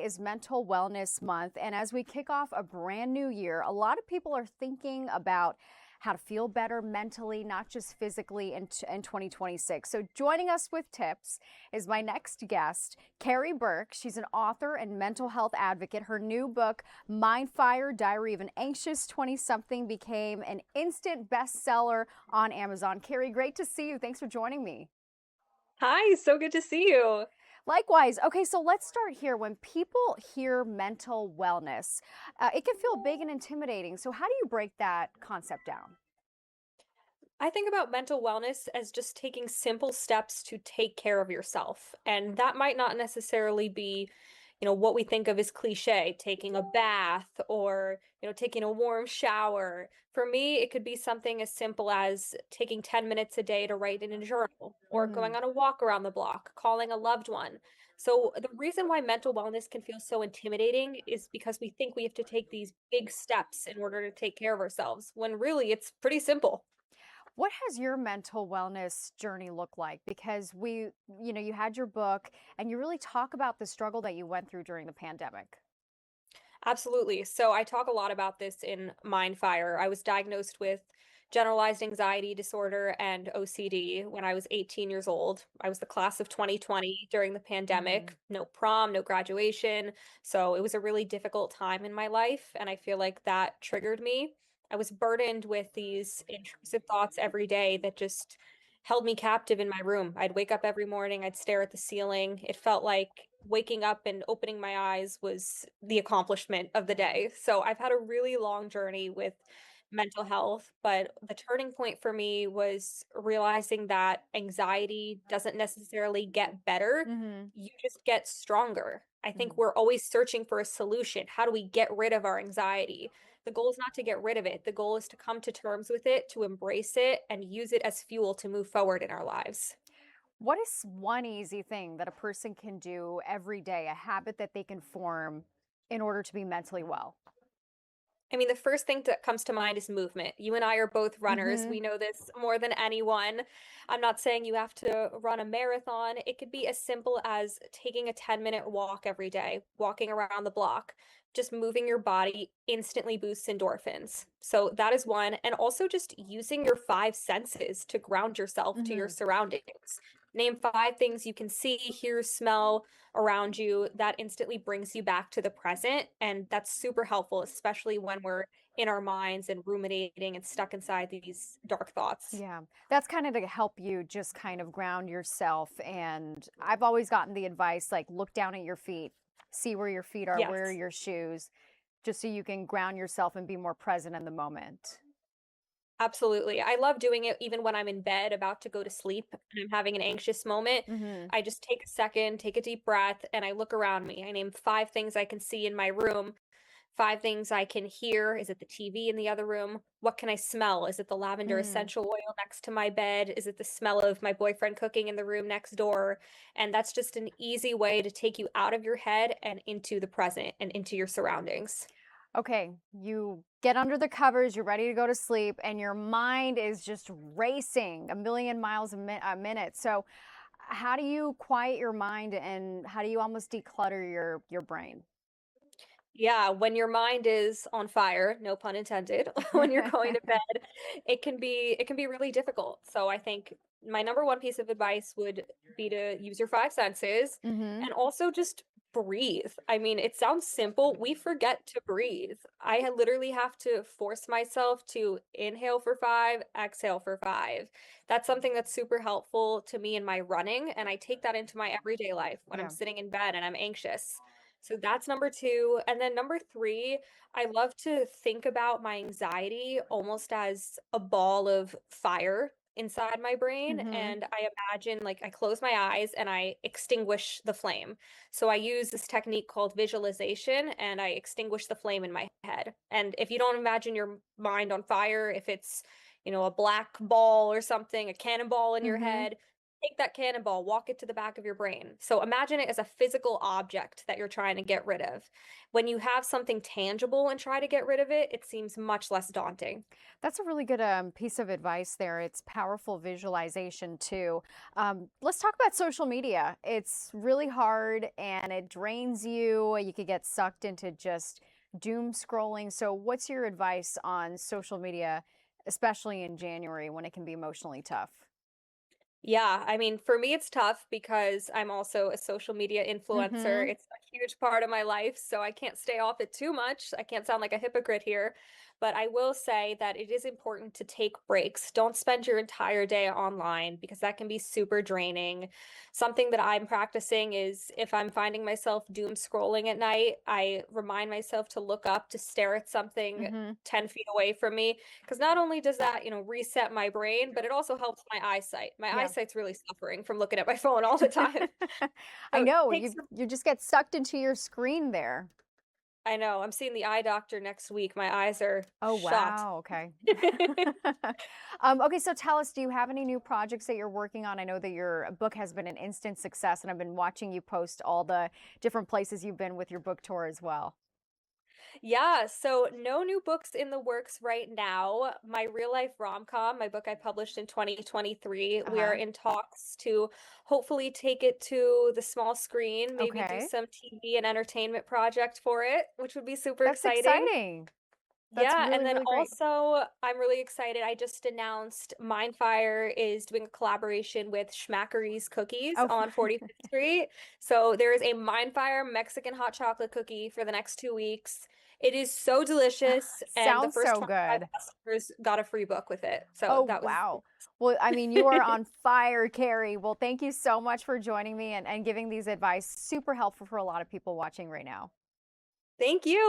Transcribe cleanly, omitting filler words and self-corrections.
is Mental Wellness Month, and as we kick off a brand new year, a lot of people are thinking about how to feel better mentally, not just physically in 2026. So joining us with tips is my next guest, Carrie Berk. She's an author and mental health advocate. Her new book, Mindfire, Diary of an Anxious Twentysomething, became an instant bestseller on Amazon. Carrie, great to see you. Thanks for joining me. Hi, so good to see you. Likewise. Okay, so let's start here. When people hear mental wellness, it can feel big and intimidating. So, how do you break that concept down? I think about mental wellness as just taking simple steps to take care of yourself. And that might not necessarily be, what we think of as cliche, taking a bath or, taking a warm shower. For me, it could be something as simple as taking 10 minutes a day to write in a journal or going Mm, on a walk around the block, calling a loved one. So, the reason why mental wellness can feel so intimidating is because we think we have to take these big steps in order to take care of ourselves, when really it's pretty simple. What has your mental wellness journey looked like? Because you had your book and you really talk about the struggle that you went through during the pandemic. Absolutely. So I talk a lot about this in Mindfire. I was diagnosed with generalized anxiety disorder and OCD when I was 18 years old. I was the class of 2020 during the Mm, pandemic, no prom, no graduation. So it was a really difficult time in my life. And I feel like that triggered me. I was burdened with these intrusive thoughts every day that just held me captive in my room. I'd wake up every morning, I'd stare at the ceiling. It felt like waking up and opening my eyes was the accomplishment of the day. So I've had a really long journey with mental health, but the turning point for me was realizing that anxiety doesn't necessarily get better, hmm you just get stronger. I think hmm we're always searching for a solution. How do we get rid of our anxiety? The goal is not to get rid of it. The goal is to come to terms with it, to embrace it, and use it as fuel to move forward in our lives. What is one easy thing that a person can do every day, a habit that they can form in order to be mentally well? I mean, the first thing that comes to mind is movement. You and I are both runners. hmm We know this more than anyone. I'm not saying you have to run a marathon. It could be as simple as taking a 10-minute walk every day, walking around the block. Just moving your body instantly boosts endorphins. So that is one. And also just using your five senses to ground yourself to your hmm surroundings. Name five things you can see, hear, smell, around you that instantly brings you back to the present. And that's super helpful, especially when we're in our minds and ruminating and stuck inside these dark thoughts. Yeah, that's kind of to help you just kind of ground yourself. And I've always gotten the advice like, look down at your feet, see where your feet are, where are Yes, your shoes, just so you can ground yourself and be more present in the moment. absolutely. I love doing it even when I'm in bed about to go to sleep and I'm having an anxious moment. hmm I just take a second, take a deep breath, and I look around me. I name five things I can see in my room. Five things I can hear. Is it the TV in the other room? What can I smell? Is it the lavender Mm. essential oil next to my bed? Is it the smell of my boyfriend cooking in the room next door? And that's just an easy way to take you out of your head and into the present and into your surroundings. Okay, you get under the covers, you're ready to go to sleep, and your mind is just racing a million miles a minute. So, how do you quiet your mind and how do you almost declutter your brain? Yeah, when your mind is on fire, no pun intended, when you're going to bed, it can be really difficult. So I think my number one piece of advice would be to use your five senses hmm and also just breathe. I mean, it sounds simple. We forget to breathe. Literally have to force myself to inhale for 5, exhale for 5. That's something that's super helpful to me in my running, and I take that into my everyday life when I'm Yeah. sitting in bed and I'm anxious. So that's number 2, and then number 3, I love to think about my anxiety almost as a ball of fire inside my brain, hmm and I imagine, like, I close my eyes and I extinguish the flame. So I use this technique called visualization, and I extinguish the flame in my head. And if you don't imagine your mind on fire, if it's, a black ball or something, a cannonball in your hmm head, take that cannonball, walk it to the back of your brain. So imagine it as a physical object that you're trying to get rid of. When you have something tangible and try to get rid of it, it seems much less daunting. That's a really good piece of advice there. It's powerful visualization too. Let's talk about social media. It's really hard and it drains you. You could get sucked into just doom scrolling. So, what's your advice on social media, especially in January when it can be emotionally tough? Yeah, I mean, for me, it's tough because I'm also a social media influencer. Mm-hmm. It's a huge part of my life, so I can't stay off it too much. I can't sound like a hypocrite here, but I will say that it is important to take breaks. Don't spend your entire day online because that can be super draining. Something that I'm practicing is if I'm finding myself doom scrolling at night, I remind myself to look up, to stare at something Mm-hmm. 10 feet away from me, 'cause not only does that, reset my brain, but it also helps my eyesight. My Yeah. eyesight's really suffering from looking at my phone all the time. I So know take you some you just get sucked into your screen there. I know, I'm seeing the eye doctor next week. My eyes are Oh, shot. wow. Okay. Okay, so tell us, do you have any new projects that you're working on? I know that your book has been an instant success, and I've been watching you post all the different places you've been with your book tour as well. Yeah, so no new books in the works right now. My real life rom-com, my book I published in 2023, we are Uh-huh. in talks to hopefully take it to the small screen, maybe do Okay. some TV and entertainment project for it, which would be super That's exciting. exciting. That's Yeah, and really, then really great. also I'm really excited. I just announced Mindfire is doing a collaboration with Schmackery's Cookies Oh, on 45th Street. So there is a Mindfire Mexican hot chocolate cookie for the next 2 weeks. It is so delicious, and the sounds first so 25 good. customers got a free book with it. So Oh, that was wow. Well, I mean, you are on fire, Carrie. Well, thank you so much for joining me and giving these advice. Super helpful for a lot of people watching right now. Thank you.